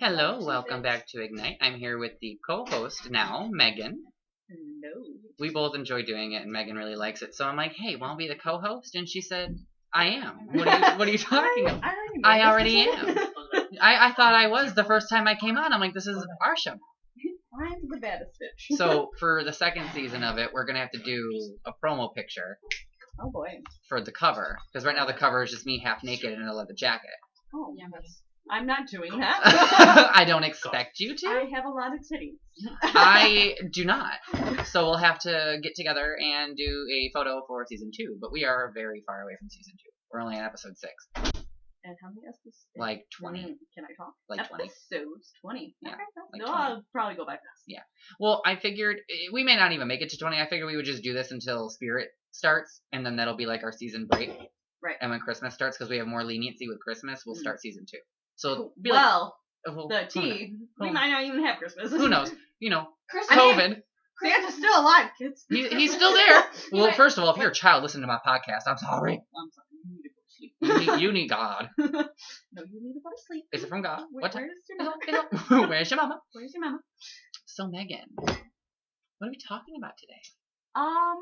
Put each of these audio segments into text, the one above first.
Hello, welcome back to IgKnight. I'm here with the co-host now, Megan. Hello. We both enjoy doing it, and Megan really likes it. So I'm like, hey, want to be the co-host? And she said, I am. What are you talking about? I already am. I thought I was the first time I came on. I'm like, this is our show. I'm the baddest bitch. So for the second season of it, we're going to have to do a promo picture. Oh boy. For the cover. Because right now the cover is just me half naked in a leather jacket. Oh, yeah, I'm not doing that. I don't expect you to. I have a lot of titties. I do not. So we'll have to get together and do a photo for season 2. But we are very far away from season 2. We're only on episode 6. And how many episodes? Like 20. Can I talk? Like 20. Episodes 20. Yeah. Okay, like no, 20. I'll probably go by fast. Yeah. Well, I figured we may not even make it to 20. I figured we would just do this until Spirit starts, and then that'll be like our season break. Right. And when Christmas starts, because we have more leniency with Christmas, we'll start season 2. So be the tea. We might not even have Christmas. Who knows? You know, Christmas. COVID. Santa's still alive, kids. He's still there. Well, first of all, if you're a child listening to my podcast, I'm sorry. I'm sorry. You need to go to sleep. You need God. No, you need to go to sleep. Is it from God? What time? Where's your mama? Where's your mama? Where's your mama? So, Megan, what are we talking about today? I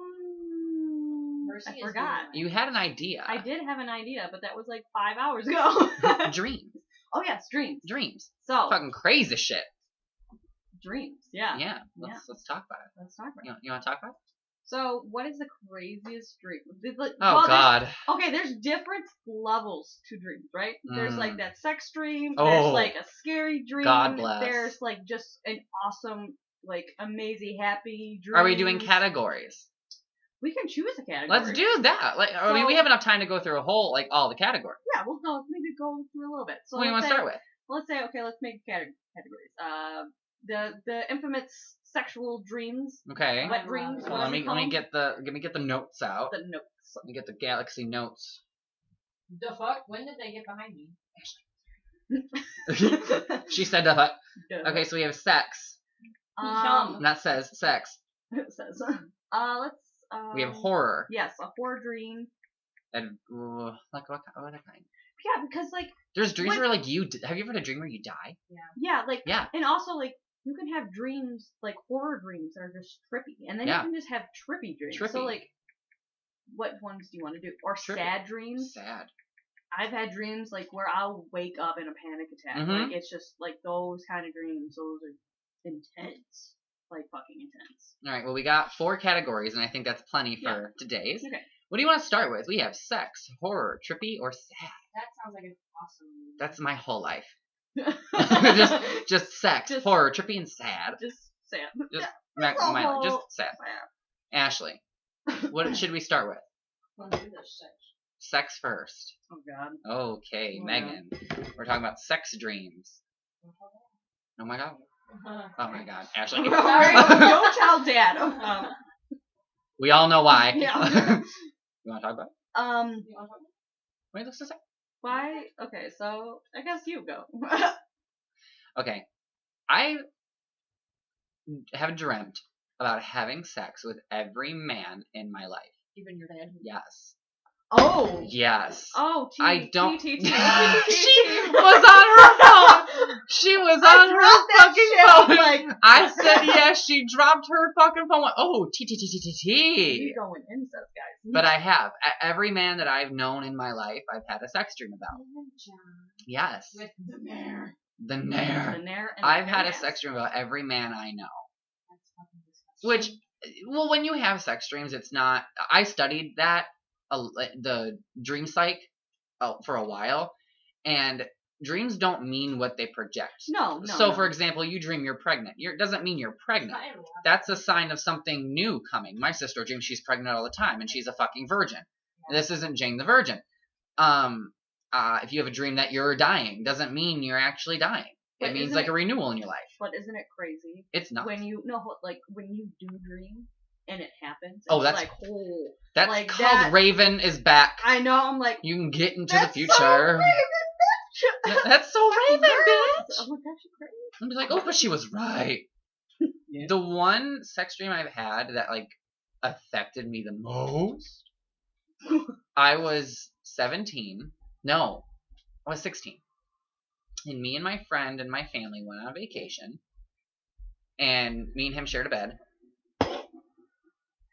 forgot. You had an idea. I did have an idea, but that was like 5 hours ago. Dreams. Oh, yes, dreams. Dreams. So. Fucking crazy shit. Dreams, yeah. Yeah, let's talk about it. Let's talk about it. You want to talk about it? So, what is the craziest dream? God. There's different levels to dreams, right? There's like that sex dream. Oh. There's like a scary dream. God bless. There's like just an awesome, like amazing, happy dream. Are we doing categories? We can choose a category. Let's do that. I mean, we have enough time to go through all the categories. Yeah, we'll maybe go through a little bit. So what do you want to start with? Let's say, okay, let's make categories. The infamous sexual dreams. Okay. Wet dreams. Well, let me get the notes out. The notes. Let me get the galaxy notes. The fuck? When did they get behind me? She said the fuck. Okay, so we have sex. That says sex. It says. We have horror. Yes, a horror dream. And like what kind? Yeah, because like there's dreams where like have you ever had a dream where you die? Yeah. Yeah. And also like you can have dreams like horror dreams that are just trippy, and then you can just have trippy dreams. Trippy. So like, what ones do you want to do? Or trippy. Sad dreams? Sad. I've had dreams like where I'll wake up in a panic attack. Mm-hmm. Like it's just like those kind of dreams. Those are intense. Like fucking intense. All right. Well, we got 4 categories, and I think that's plenty for today's. Okay. What do you want to start with? We have sex, horror, trippy, or sad. That sounds like an awesome movie. That's my whole life. just sex, horror, trippy, and sad. Just sad. Just just sad. Ashley, what should we start with? Let's do this sex. Sex first. Oh God. Okay, Megan. We're talking about sex dreams. Oh my God. Oh my God, Ashley. Sorry, don't tell Dad. We all know why. Yeah. You want to talk about it? You want to talk Wait, let's just say. Why? Okay, so I guess you go. Okay, I have dreamt about having sex with every man in my life. Even your dad? Yes. Oh. Yes. Oh, I don't. She was on her phone. She was on her fucking phone. Like, I said yes. She dropped her fucking phone. Oh, You're going incest, guys. But I have. Every man that I've known in my life, I've had a sex dream about. Yes. With the mayor. The Nair. I've had a sex dream about every man I know. That's fucking disgusting. Which, when you have sex dreams, it's not. I studied that, the dream psych, for a while, and dreams don't mean what they project. No. So, for example, you dream you're pregnant. It doesn't mean you're pregnant. That's a sign of something new coming. My sister dreams she's pregnant all the time, and she's a fucking virgin. Yeah. This isn't Jane the Virgin. If you have a dream that you're dying, doesn't mean you're actually dying. It means like a renewal in your life. But isn't it crazy? It's not. When you do dream and it happens. Oh, that's like that's like called that, Raven is back. I know. I'm like, you can get into the future. So Raven, bitch. That's so Raven, bitch. Oh my gosh, you're crazy. I'm like, oh, but she was right. Yeah. The one sex dream I've had that like affected me the most. I was 17. No, I was 16. And me and my friend and my family went on vacation. And me and him shared a bed.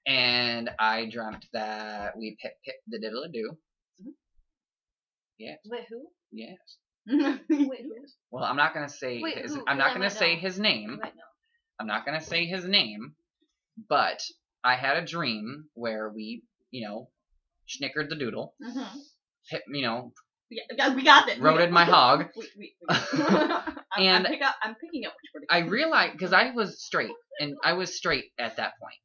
And I dreamt that we hit the diddle-a-doo. Yes. Wait, who? Yes. Wait, who? Well, I'm not gonna say Wait, his. who? I'm not I gonna might say know. his I name. might know. I'm not gonna say his name. But I had a dream where we, snickered the doodle. Mm-hmm. Hit, Yeah, we got it. Roaded my hog. We And I'm picking up which word. I realized, because I was straight, and I was straight at that point.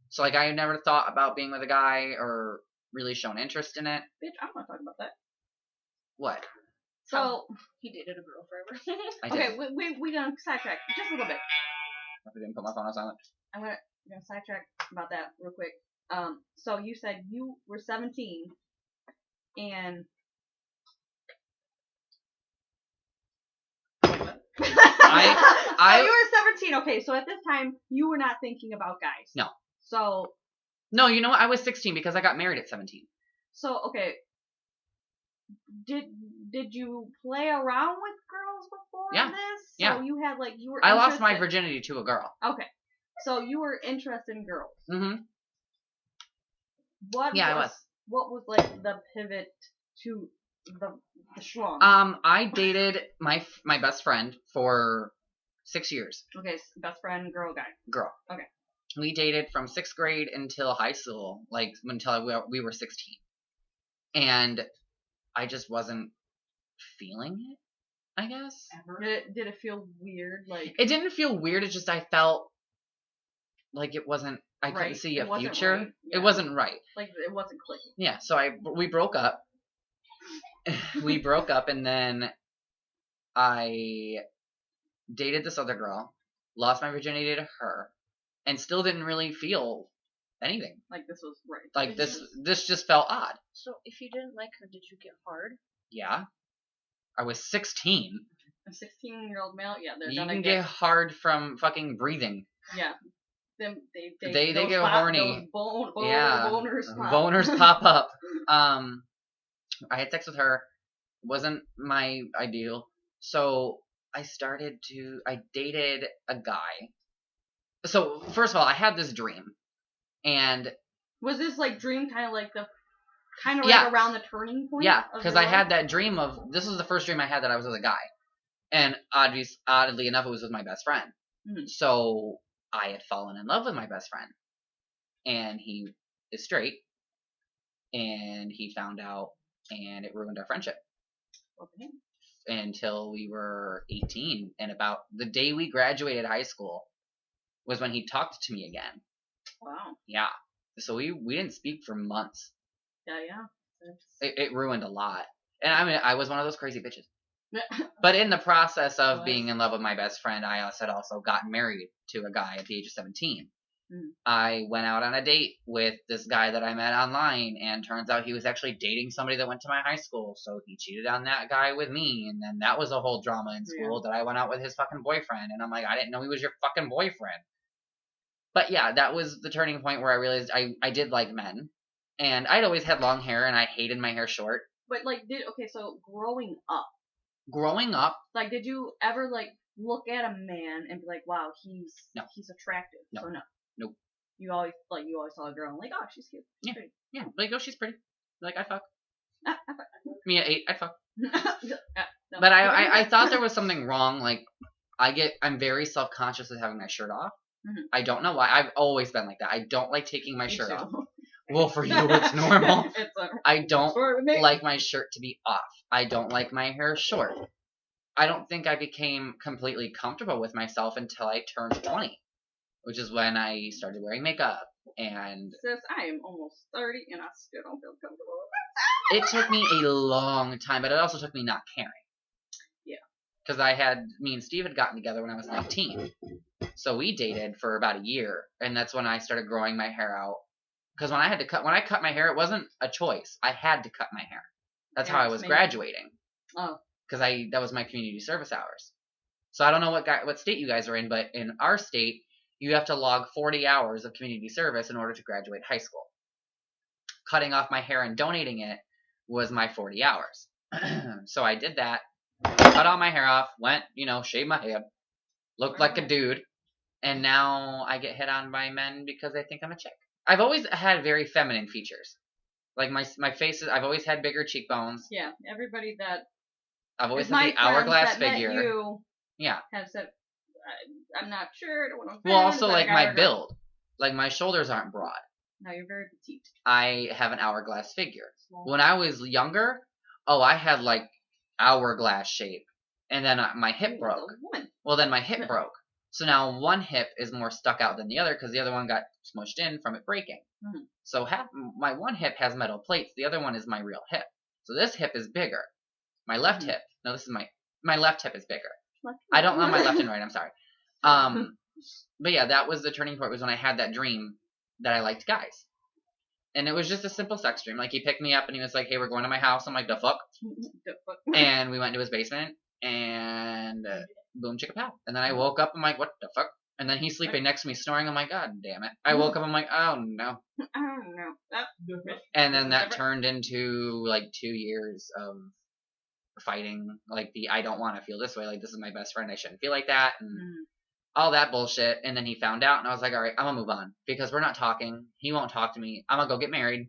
So, like, I had never thought about being with a guy or really shown interest in it. Bitch, I don't want to talk about that. What? So He dated a girl forever. I okay, did. we gonna sidetrack just a little bit. I didn't put my phone on silent. I'm gonna sidetrack about that real quick. So you said you were 17, and I so you were 17. Okay, so at this time you were not thinking about guys. No. So No, you know what? I was 16 because I got married at 17. so okay. Did you play around with girls before Yeah. this? So Yeah. you had like you were. I lost my interested- virginity to a girl. Okay, so you were interested in girls. Mm-hmm. What? Yeah, I was, was. What was like the pivot to the schlong? I dated my best friend for 6 years. Okay, best friend, girl, guy. Girl. Okay. We dated from 6th grade until high school, like until we were 16. And I just wasn't feeling it, I guess. Ever. Did it feel weird? Like It didn't feel weird, it's just I felt like it wasn't, I couldn't Right. see It a wasn't future. right. It Yeah. wasn't right. like it wasn't clicking. Yeah, so we broke up. We broke up, and then I dated this other girl, lost my virginity to her, and still didn't really feel anything. Like this was right. Like this just felt odd. So if you didn't like her, did you get hard? Yeah. I was 16. A 16-year-old male. Yeah, they're You gonna can get. get hard from fucking breathing. Yeah. Them They those get pop- horny. those Yeah. boners. Pop. Boners pop up. I had sex with her. Wasn't my ideal. So I dated a guy. So first of all, I had this dream. And Was this like dream kind of like the right Yeah. around the turning point? yeah, of because your I had life? that dream of, this was the first dream I had that I was with a guy. And oddly enough, it was with my best friend. Mhm. So I had fallen in love with my best friend. And he is straight. And he found out, and it ruined our friendship. Okay. Until we were 18. And about the day we graduated high school was when he talked to me again. Wow. Yeah. So we didn't speak for months. Yeah. It ruined a lot. And I mean, I was one of those crazy bitches. Yeah. But in the process of Was. being in love with my best friend, I had also gotten married to a guy at the age of 17. Mm. I went out on a date with this guy that I met online, and turns out he was actually dating somebody that went to my high school, so he cheated on that guy with me, and then that was a whole drama in school that I went out with his fucking boyfriend, and I'm like, I didn't know he was your fucking boyfriend. But yeah, that was the turning point where I realized I did like men, and I'd always had long hair, and I hated my hair short. But like, so growing up, Growing up, like, did you ever like look at a man and be like, wow, he's attractive? No. So no. Nope. You always saw a girl and like, oh, she's cute. Yeah. Pretty. yeah, like, oh, she's pretty. Like, I fuck. I fuck. Me at 8, I'd fuck. No. But I thought there was something wrong. Like, I'm very self-conscious of having my shirt off. Mhm. I don't know why. I've always been like that. I don't like taking my Me shirt too. off. Well, for you, it's normal. I don't like my shirt to be off. I don't like my hair short. I don't think I became completely comfortable with myself until I turned 20, which is when I started wearing makeup. And Sis, I am almost 30 and I still don't feel comfortable it with took me a long time, but it also took me not caring. Yeah. Because me and Steve had gotten together when I was 19. So we dated for about a year, and that's when I started growing my hair out. Because when I cut my hair, it wasn't a choice. I had to cut my hair. That's how I was graduating. Oh. Because that was my community service hours. So I don't know what state you guys are in, but in our state, you have to log 40 hours of community service in order to graduate high school. Cutting off my hair and donating it was my 40 hours. So I did that, cut all my hair off, went, shaved my head, looked like a dude, and now I get hit on by men because they think I'm a chick. I've always had very feminine features. Like my face I've always had bigger cheekbones. Yeah, everybody that I've always is had my the hourglass friends that figure. met you Yeah. have said, I'm not sure. I don't want to offend, Well, also but like I my got her. build, like my shoulders aren't broad. No, you're very petite. I have an hourglass figure. When I was younger, I had like hourglass shape, and then my hip broke. A woman. Well, then my hip broke. So now one hip is more stuck out than the other because the other one got smushed in from it breaking. Mm-hmm. So my one hip has metal plates. The other one is my real hip. So this hip is bigger. My left hip. No, this is my left hip is bigger. I don't know my left and right. I'm sorry. But yeah, that was the turning point. Was when I had that dream that I liked guys, and it was just a simple sex dream. Like he picked me up and he was like, "Hey, we're going to my house." I'm like, "The fuck?" And we went to his basement and boom, chicka pow. And then I woke up. I'm like, "What the fuck?" And then he's sleeping next to me, snoring. I'm like, "God damn it!" I woke up. I'm like, "Oh no." I don't know. And then that turned into like 2 years of fighting, like the I don't want to feel this way. Like this is my best friend. I shouldn't feel like that, and all that bullshit. And then he found out, and I was like, all right, I'm gonna move on because we're not talking. He won't talk to me. I'm gonna go get married.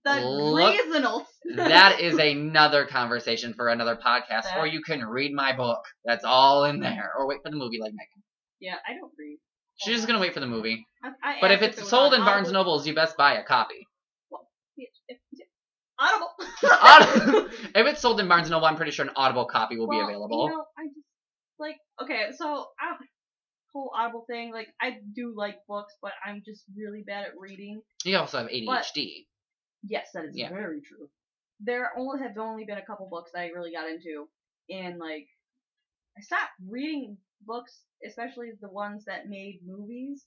Reasonable. That is another conversation for another podcast, or you can read my book. That's all in there, or wait for the movie, like Megan. Yeah, I don't read. She's just gonna wait for the movie. I But if it's sold in Barnes & Nobles, you best buy a copy. Audible. If it's sold in Barnes & Noble, I'm pretty sure an Audible copy will be available. I just like so whole Audible thing. Like I do like books, but I'm just really bad at reading. You also have ADHD. But, yes, that is very true. There have only been a couple books that I really got into, and like I stopped reading books, especially the ones that made movies,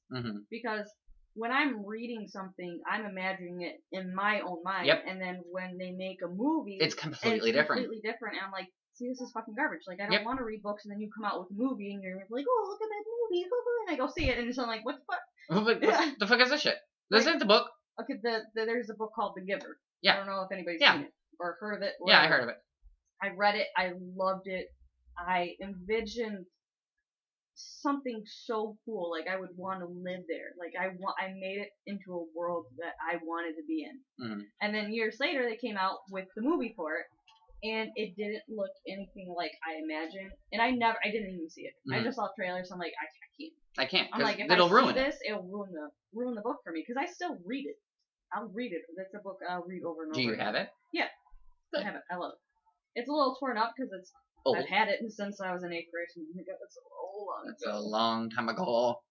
because when I'm reading something, I'm imagining it in my own mind, and then when they make a movie, it's completely different. And I'm like, see, this is fucking garbage. Like, I don't want to read books, and then you come out with a movie, and you're like, oh, look at that movie, and I go see it, and I'm like, what the fuck? What the fuck is this shit? This ain't the book. Okay, there's a book called The Giver. Yeah. I don't know if anybody's seen it or heard of it. Yeah, I heard of it. I read it. I loved it. I envisioned something so cool. Like I would want to live there. Like I made it into a world that I wanted to be in. And then years later, they came out with the movie for it, and it didn't look anything like I imagined. And I didn't even see it. I just saw trailers. I'm like, I can't. I'm like, if it'll I ruin see this, it'll ruin the book for me because I still read it. I'll read it. That's a book I'll read over and over. Do you have it? Yeah, I have it. I love it. It's a little torn up because it's old. I've had it since I was in 8th grade. Oh my god, that's so long. That's a long time ago.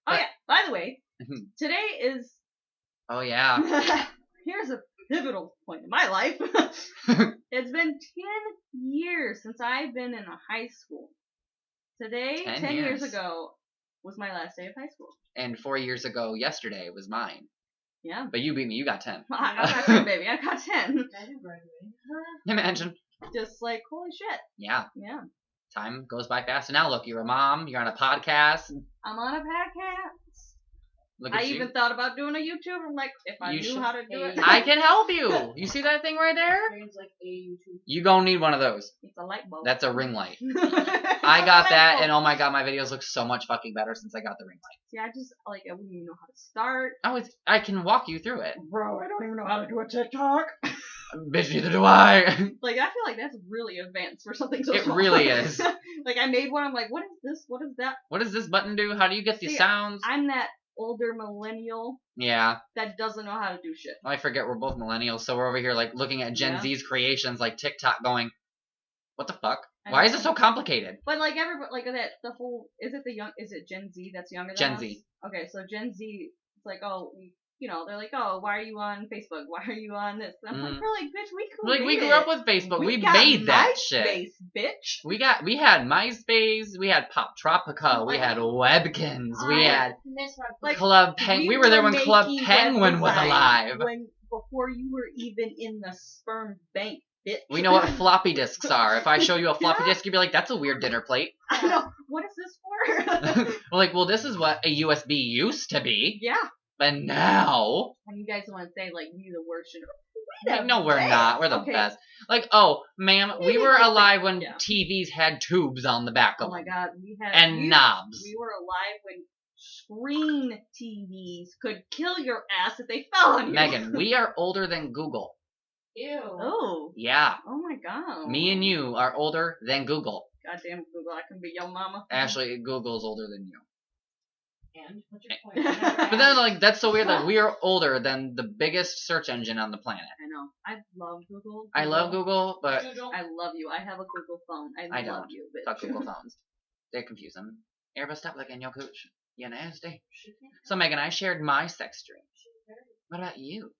Oh yeah. By the way, today is. Oh yeah. Here's a pivotal point in my life. It's been 10 years since I've been in a high school. Today, 10 years ago, was my last day of high school. And 4 years ago, yesterday, was mine. Yeah. But you beat me. You got 10. I got 10, baby. I got 10. Imagine. Just like, holy shit. Yeah. Yeah. Time goes by fast. And now look, you're a mom. You're on a podcast. I'm on a podcast. Look at I even thought about doing a YouTube. I'm like, if I knew how to do it. I can help you. You see that thing right there? You gonna need one of those. It's a light bulb. That's a ring light. I got that, and oh my god, my videos look so much fucking better since I got the ring light. See, I wouldn't even know how to start. I can walk you through it. Bro, I don't even know how to do a TikTok. Bitch, neither do I. Like, I feel like that's really advanced for something so small. It really is. Like, I made one, I'm like, what is this? What is that? What does this button do? How do you get these sounds? I'm that older millennial. Yeah. That doesn't know how to do shit. I forget we're both millennials, so we're over here, like, looking at Gen Z's creations, like TikTok, going, what the fuck? Why is it so complicated? But, like, everybody, like, the whole, is it Gen Z that's younger than us? Gen Z. Okay, so Gen Z, it's like, oh, they're like, oh, why are you on Facebook? Why are you on this? And I'm like, we're like, bitch, we grew up with Facebook. We made that shit. Bitch. We had MySpace. We had Pop Tropica. We had Webkins. We had Club Penguin. We were there when Club Penguin was alive. Before you were even in the sperm bank, bitch. We know what floppy disks are. If I show you a floppy disk, you'd be like, that's a weird dinner plate. I know. What is this for? We're like, well, this is what a USB used to be. Yeah. But now... And you guys want to say, like, we the worst generation. No, we're not. We're the Okay. best. Like, oh, ma'am, we were alive when Yeah. TVs had tubes on the back of Oh my them. god, we had And knobs. We were alive when screen TVs could kill your ass if they fell on you. Megan, we are older than Google. Ew. Oh. Yeah. Oh my god. Me and you are older than Google. Goddamn Google, I can be your mama. Actually, Google's older than you. And what's your point? But then, like, that's so weird. Like, we are older than the biggest search engine on the planet. I know. I love Google. I love Google, but I love you. I have a Google phone. I love don't. you, bitch. fuck Google phones. They're confusing. Everybody stop looking your cooch. You nasty. So, Megan, I shared my sex dream. What about you?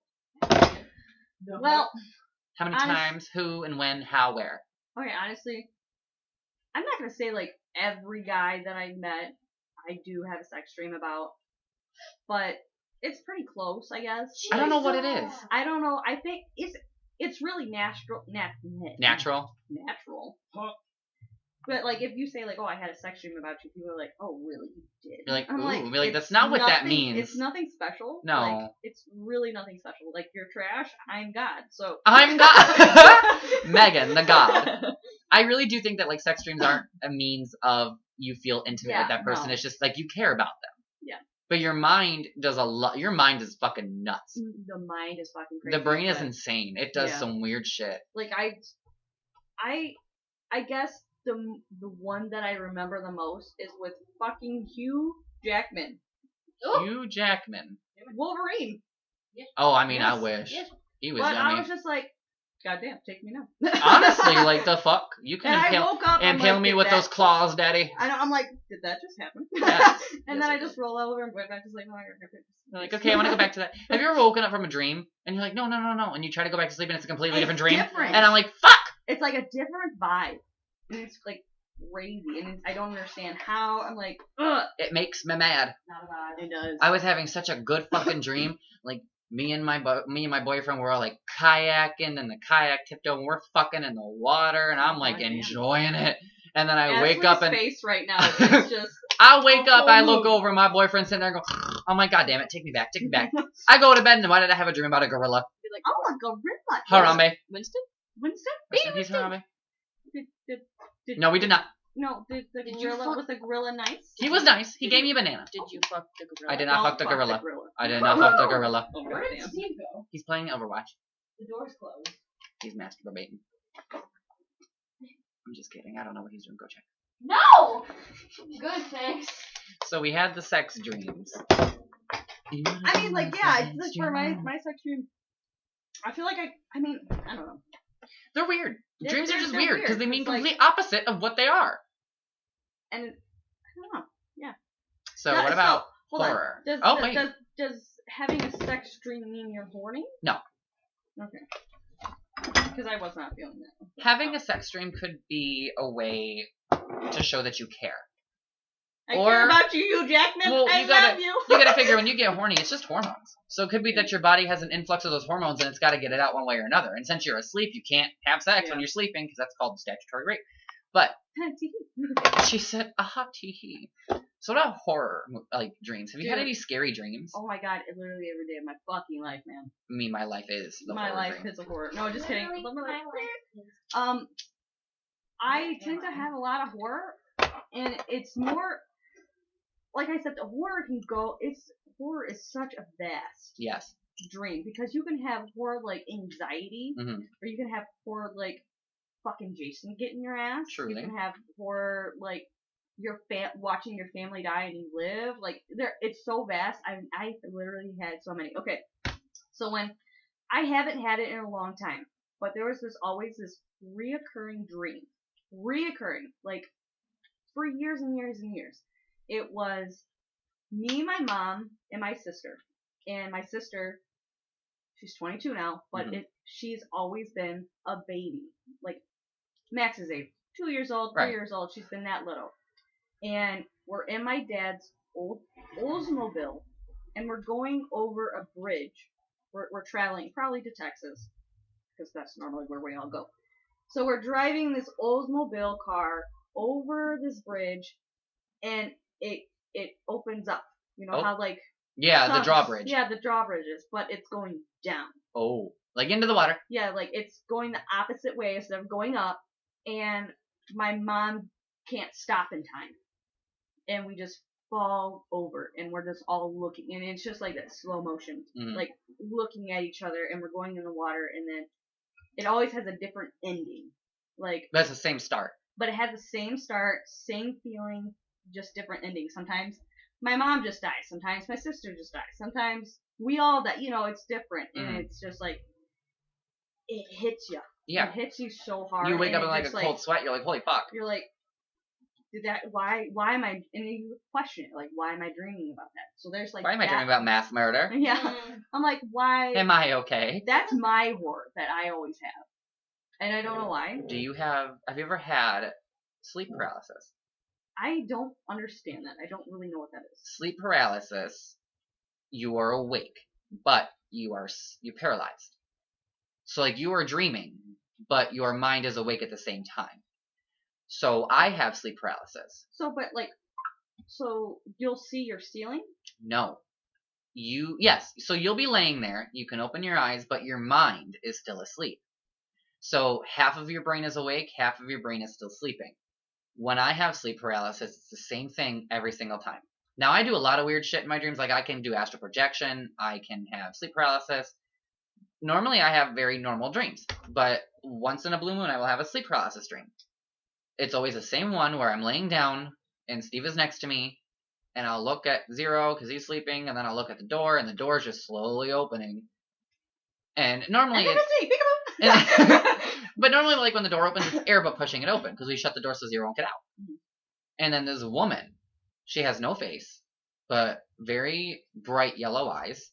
Well, How many honest- times, who, and when, how, where? okay, honestly, I'm not gonna say like every guy that I met I do have a sex dream about, but it's pretty close, I guess. I don't know what it is. I don't know. I think it's really natural. Natural? Natural. But like, if you say like, "Oh, I had a sex dream about you," people are like, "Oh, really? You did?" You're like, I'm ooh. You're like, "It's that's not what that nothing- means. It's nothing special. No. Like, it's really nothing special. Like, you're trash. I'm God. So I'm God. Megan, the God. I really do think that like sex dreams aren't a means of you feel intimate with that person. no. It's just like you care about them. Yeah. But your mind does a lot. Your mind is fucking nuts. The mind is fucking crazy. The brain is but, insane. It does Yeah. some weird shit. like I guess the one that I remember the most is with fucking Hugh Jackman. Hugh Jackman. Wolverine. Oh, I mean, I Yes, wish. yes. He was But I yummy. was just like, goddamn, take me now. Honestly, like the fuck? You can and I impale, woke up. I'm impale like, me did with that- those claws, daddy. I know. I'm like, did that just happen? Yes. and Yes, then I it just roll over and went back to sleep. Oh, You're like, okay, I want to go back to that. Have you ever woken up from a dream and you're like, no, and you try to go back to sleep and it's a completely different dream? Different. And I'm like, fuck! It's like a different vibe, and it's like crazy, and I don't understand how. I'm like, ugh. It makes me mad. Not about It does. I was having such a good fucking dream. Like me and my boyfriend were all like kayaking, and the kayak tipped over. And we're fucking in the water, and I'm like Goddamn. enjoying it. And then I Ashley's wake up and face right now is just. I wake up. I whole look mood. over, and my boyfriend's sitting there, and go, "Oh my god, damn it, take me back." I go to bed, and why did I have a dream about a gorilla? You're like, Oh, a gorilla. Harambe. Winston? Winston? Rest in peace, Harambe. Did No, we did not. No, the Did you gorilla fuck- was the gorilla nice? He was nice. He gave me a banana. Did you fuck the gorilla? I did not Don't fuck the gorilla. gorilla. I did not fuck the gorilla. Oh, Where did goddamn. Steve go? He's playing Overwatch. The door's closed. He's masturbating. I'm just kidding. I don't know what he's doing. Go check. No! Good, thanks. So we had the sex dreams. I mean, like, yeah, it's like for my sex dream. I feel like I mean, I don't know. They're weird. Yeah, Dreams are they're- just they're weird because they weird. mean It's like- complete opposite of what they are. And I don't know. So Yeah, what about hold on. horror? Does, Oh, does, wait. does having a sex dream mean you're horny? No. Okay. Because I was not feeling that. Having a sex dream could be a way to show that you care. I or- care about you, Hugh Jackman. Well, I you gotta- love you. You gotta figure when you get horny, it's just hormones. So it could be that your body has an influx of those hormones and it's gotta get it out one way or another. And since you're asleep, you can't have sex when Yeah. you're sleeping because that's called statutory rape. But she said, aha, tee hee. So what about horror, like dreams? Have you had Dude. any scary dreams? Oh my god, it literally every day of my fucking life, man. I mean, my life is the My horror life dream. is a horror. No, just kidding. Literally, my life is- I tend to have a lot of horror, and it's more, like I said, the horror can go. Horror is such a vast Yes. dream because you can have horror like anxiety, Mhm. or you can have horror like fucking Jason getting your ass. Truly. You can have horror like watching your family die and you live. Like it's so vast. I literally had so many. Okay, so when I haven't had it in a long time, but there was always this reoccurring dream, like for years and years and years. It was me, my mom, and my sister. And my sister, she's 22 now, but Mhm. she's always been a baby. Like, Max's age. 2 years old, 3 Right. years old. She's been that little. And we're in my dad's old Oldsmobile, and we're going over a bridge. We're traveling, probably to Texas, because that's normally where we all go. So we're driving this Oldsmobile car over this bridge, and it opens up. You know Oh. how like Yeah, the some- drawbridge. Yeah, the drawbridges, but it's going down. Oh. Like into the water. Yeah, like it's going the opposite way instead of going up, and my mom can't stop in time, and we just fall over, and we're just all looking, and it's just like that slow motion, Mhm. like looking at each other, and we're going in the water, and then it always has a different ending, like, That's the same start. but it has the same start, same feeling, just different ending. Sometimes my mom just dies, sometimes my sister just dies, sometimes we all die. It's different, and it's just like it hits you. Yeah. It hits you so hard. You wake up and in like a just, cold sweat. You're like, holy fuck. You're like, did that? Why am I? And you question it, like, why am I dreaming about that? So there's like, Why am I dreaming about mass murder? Yeah, Mm. I'm like, why? Am I okay? That's my horror that I always have, and I don't know why. Have you ever had sleep paralysis? I don't understand that. I don't really know what that is. Sleep paralysis, you are awake, but you're paralyzed. So like you are dreaming, but your mind is awake at the same time. So I have sleep paralysis. So you'll see your ceiling? No. Yes, so you'll be laying there, you can open your eyes, but your mind is still asleep. So half of your brain is awake, half of your brain is still sleeping. When I have sleep paralysis, it's the same thing every single time. Now, I do a lot of weird shit in my dreams, like I can do astral projection, I can have sleep paralysis. Normally, I have very normal dreams, but once in a blue moon, I will have a sleep paralysis dream. It's always the same one where I'm laying down, and Steve is next to me, and I'll look at Zero because he's sleeping, and then I'll look at the door, and the door is just slowly opening. And normally, but normally, like when the door opens, it's air but pushing it open because we shut the door so Zero won't get out. And then there's a woman. She has no face, but very bright yellow eyes.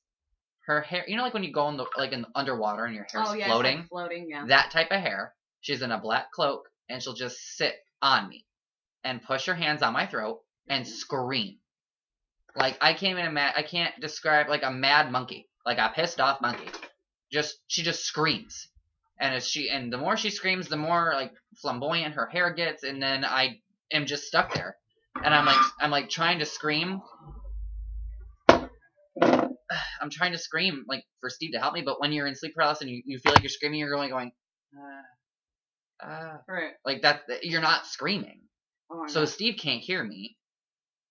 Her hair, like when you go in underwater and your hair's floating. It's like floating, yeah. That type of hair. She's in a black cloak, and she'll just sit on me and push her hands on my throat and scream. Like I can't describe, like a mad monkey, like a pissed off monkey. She just screams, and the more she screams, the more like flamboyant her hair gets, and then I am just stuck there, and I'm like trying to scream. I'm trying to scream like for Steve to help me, but when you're in sleep paralysis and you feel like you're screaming, you're only going, right. like that. You're not screaming, so Steve can't hear me,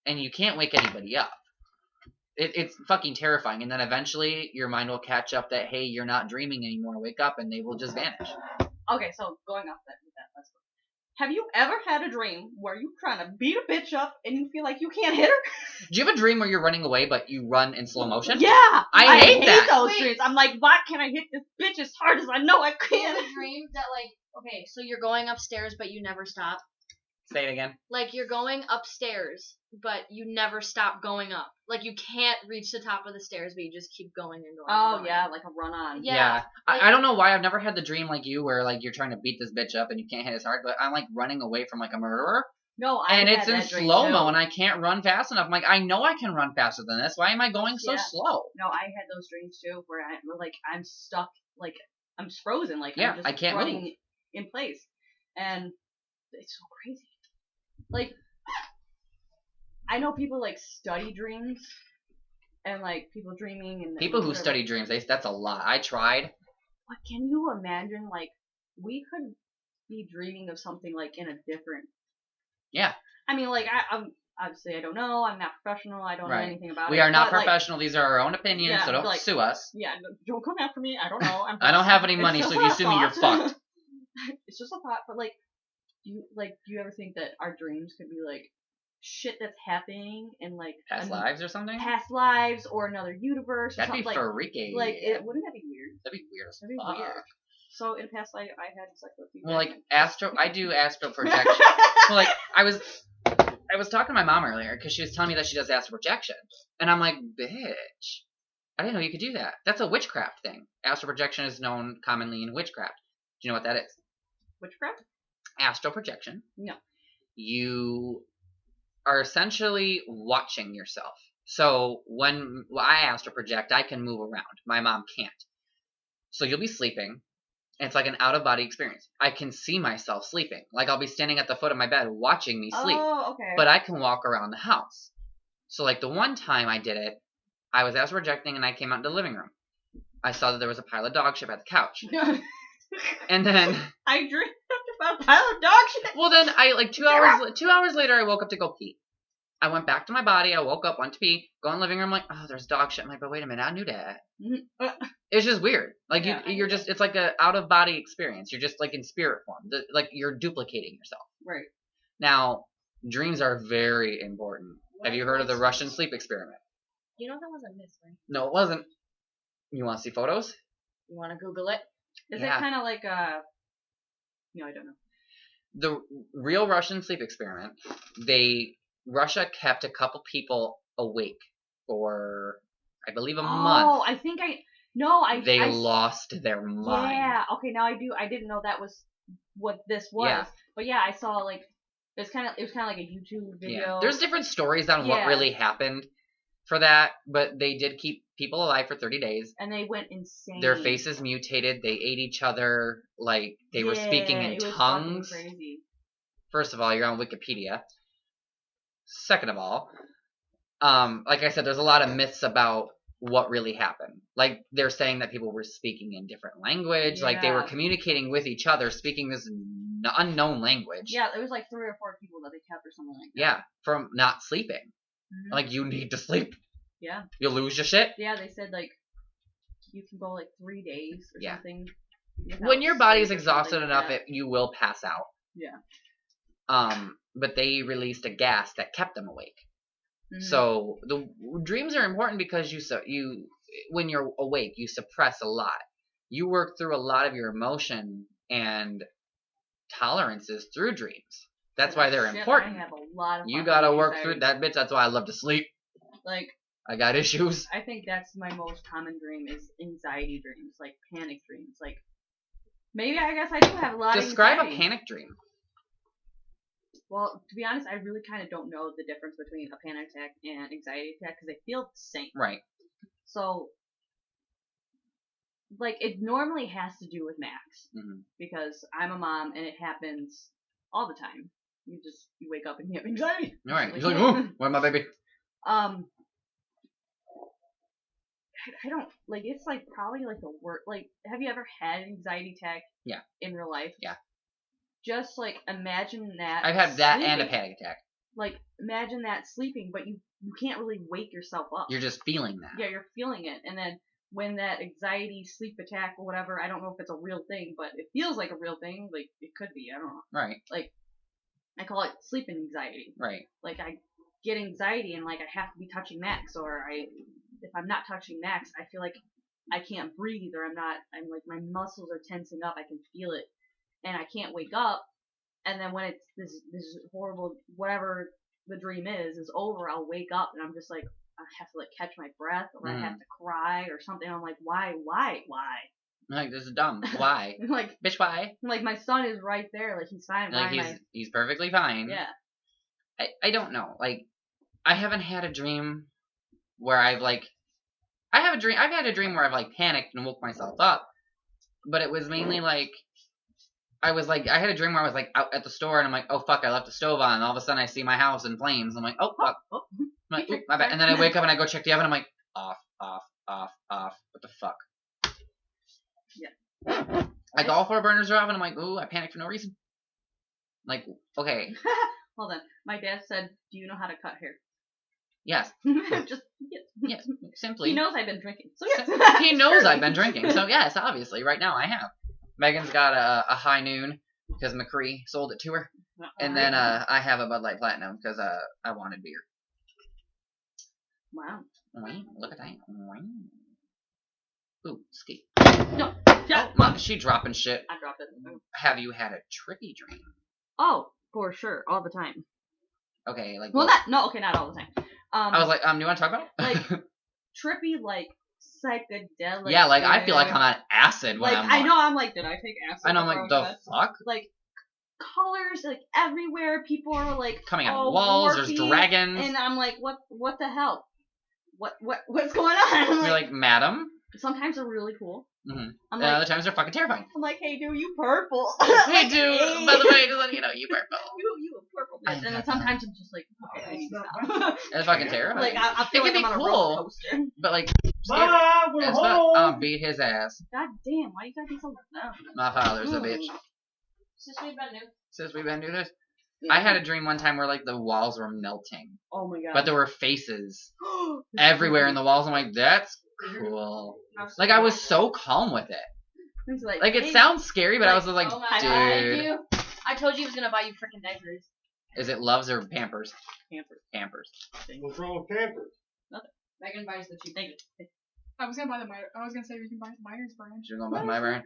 and you can't wake anybody up. It's fucking terrifying, and then eventually your mind will catch up that, hey, you're not dreaming anymore, wake up, and they will just vanish. Okay, so going off that, let's go. Have you ever had a dream where you're trying to beat a bitch up and you feel like you can't hit her? Do you have a dream where you're running away, but you run in slow motion? Yeah! I hate that. those dreams. I'm like, why can't I hit this bitch as hard as I know I I can? have a dream that, like, okay, so you're going upstairs, but you never stop. Say it again. Like, you're going upstairs, but you never stop going up. Like, you can't reach the top of the stairs, but you just keep going and going. Oh, and going. yeah, like a run-on. Yeah. Like, I don't know why I've never had the dream like you where, like, you're trying to beat this bitch up and you can't hit as hard, but I'm, like, running away from, like, a murderer. No, And had it's in that dream, slow-mo too. and I can't run fast enough. I'm like, I know I can run faster than this. Why am I going so Yeah. slow? No, I had those dreams, too, where I'm stuck, like, I'm just frozen. Like, Yeah, I'm just I can't running move. in place. And it's so crazy. Like, I know people, like, study dreams, and, like, people dreaming, and People who whatever. study dreams, that's a lot. I tried. But can you imagine, like, we could be dreaming of something, like, in a different... Yeah. I mean, like, I'm obviously, I don't know. I'm not professional. I don't know anything about it. We are not but, like, professional. These are our own opinions, yeah, so don't like, sue us. yeah, don't come after me. I don't know. I don't have any money, It's so just if you a sue me, you're thought. fucked. It's just a thought, but, like, do you ever think that our dreams could be, like, shit that's happening in, like, Past lives or something? past lives or another universe or That'd be something, freaky. like wouldn't that be weird? That'd be weird as That'd be fuck. weird. So in a past life, I had sex with you. Well, like, I do astral projection. Well, like, I was talking to my mom earlier because she was telling me that she does astral projection. And I'm like, bitch, I didn't know you could do that. That's a witchcraft thing. Astral projection is known commonly in witchcraft. Do you know what that is? Witchcraft? Astral projection. No. You are essentially watching yourself. So when I astral project, I can move around. My mom can't. So you'll be sleeping. And it's like an out-of-body experience. I can see myself sleeping. Like I'll be standing at the foot of my bed watching me sleep. Oh, okay. But I can walk around the house. So like the one time I did it, I was astral projecting and I came out into the living room. I saw that there was a pile of dog shit at the couch. And then I dreamed about a pile of dog shit. well, then I like 2 hours later, I woke up to go pee. I went back to my body. I woke up, went to pee, go in the living room. Like, oh, there's dog shit. I'm like, but wait a minute, I knew that. It's just weird. Like you're just, it's like a out of body experience. You're just like in spirit form. Like you're duplicating yourself. Right. Now, dreams are very important. Have you heard of the Russian sleep experiment? You know that wasn't mystery. No, it wasn't. You want to see photos? You want to Google it? Is it kind of like a? No, I don't know. The real Russian sleep experiment. Russia kept a couple people awake for, I believe, a month. Oh, I think They lost their mind. Yeah. Okay, now I do. I didn't know that was what this was. Yeah. But yeah, I saw like it was kind of like a YouTube video. Yeah. There's different stories on what really happened for that, but they did keep people alive for 30 days. And they went insane. Their faces mutated. They ate each other. Like they were speaking in tongues. Crazy. First of all, you're on Wikipedia. Second of all, like I said, there's a lot of myths about what really happened. Like they're saying that people were speaking in different language, like they were communicating with each other, speaking this unknown language. Yeah, there was like 3 or 4 people that they kept or something like that. Yeah, from not sleeping. Mm-hmm. Like you need to sleep. Yeah. You'll lose your shit. Yeah, they said like you can go like 3 days or something. When your body's exhausted enough, you will pass out. Yeah. But they released a gas that kept them awake. Mm-hmm. So the dreams are important because you when you're awake, you suppress a lot. You work through a lot of your emotion and tolerances through dreams. That's why they're important. I have a lot of you gotta work through that, bitch. That's why I love to sleep. Like I got issues. I think that's my most common dream is anxiety dreams, like panic dreams. Like maybe I guess I do have a lot of anxiety. Describe a panic dream. Well, to be honest, I really kind of don't know the difference between a panic attack and anxiety attack because they feel the same. Right. So, like, it normally has to do with Max because I'm a mom and it happens all the time. You wake up and you have anxiety. All right. You're like, oh, where's my baby? I don't like. It's like probably like the worst. Like, have you ever had an anxiety attack? Yeah. In real life? Yeah. Just like imagine that. I've had that and a panic attack. Like imagine that sleeping, but you can't really wake yourself up. You're just feeling that. Yeah, you're feeling it, and then when that anxiety sleep attack or whatever, I don't know if it's a real thing, but it feels like a real thing. Like it could be. I don't know. Right. Like I call it sleep anxiety. Right. Like I get anxiety and like I have to be touching Max, or if I'm not touching Max, I feel like I can't breathe, or I'm like my muscles are tensing up. I can feel it. And I can't wake up, and then when it's this horrible whatever the dream is over, I'll wake up and I'm just like I have to like catch my breath, or I have to cry or something. I'm like, why? Like this is dumb. Why? Like bitch, why? Like my son is right there, like he's fine. Like he's perfectly fine. Yeah. I don't know. Like I haven't had a dream where I've had a dream where I've like panicked and woke myself up, but it was mainly like. I had a dream where I was like out at the store and I'm like, oh fuck, I left the stove on, and all of a sudden I see my house in flames. I'm like, oh fuck. I'm like, my bad. And then I wake up and I go check the oven. I'm like, off. What the fuck? Yeah. Like all 4 burners are off and I'm like, ooh, I panicked for no reason. Like, okay. Hold on. My dad said, do you know how to cut hair? Yes. Just yes. Simply. He knows I've been drinking. So yes. He knows I've been drinking. So yes, obviously, right now I have. Megan's got a high noon because McCree sold it to her. And then I have a Bud Light Platinum because I wanted beer. Wow. Look at that. Ooh, skate. No. Oh, she dropping shit. I dropped it. Have you had a trippy dream? Oh, for sure. All the time. Okay, like... Well, not all the time. I was like, do you want to talk about it? Like, trippy, like... psychedelic. Yeah, like I feel like I'm on acid when I know I'm like, did I take acid? And I'm like, the fuck? Like colors like everywhere. People are like coming out of walls. Morphine, there's dragons. And I'm like, what the hell? What's going on? You're like, madam. Sometimes they're really cool. Mm-hmm. And other times they're fucking terrifying. I'm like, hey, dude, you purple. Hey, dude. By the way, just letting you know, you purple. You a purple bitch. And then sometimes I'm just like, okay. I need to stop. It's fucking terrifying. Like I feel It like can I'm be on a roller cool. coaster. But like, Ma, we're as fuck, home. beat his ass. God damn, why you gotta be so dumb? My father's a bitch. Since we've been doing this, Yeah. I had a dream one time where like the walls were melting, Oh my god. but there were faces everywhere in the walls. I'm like, that's cool. Like I was so calm with it. It's Like it hey, sounds scary, but I was like, oh my dude, God, I told you he was gonna buy you freaking diapers. is it Loves or Pampers? Pampers. Pampers. What's wrong with Pampers? Megan buys the cheap. Thank you. I was gonna say we can buy the Myers brand, You're going by my brand.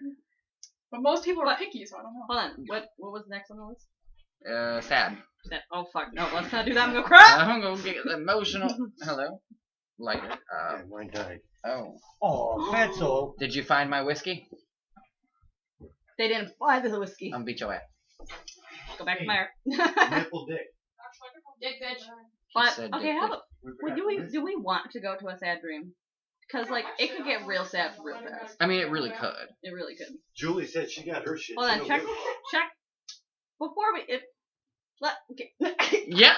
but most people are What? picky, so I don't know. Hold on. What was next on the list? Sad. Oh fuck. No, let's not do that. I'm gonna cry. I'm gonna get emotional. Hello. Lighter. Yeah, mine died. Oh. Oh, that's all. Did you find my whiskey? They didn't buy the whiskey. Beat your ass. Go back to Meyer. Nipple dick. Dick bitch. But Said okay, dick. how about do we want to go to a sad dream? Because like it could get real sad real fast. I mean, it really could. It really could. Julie said she got her shit. Hold She on, don't check give a fuck. check before we okay. Yeah.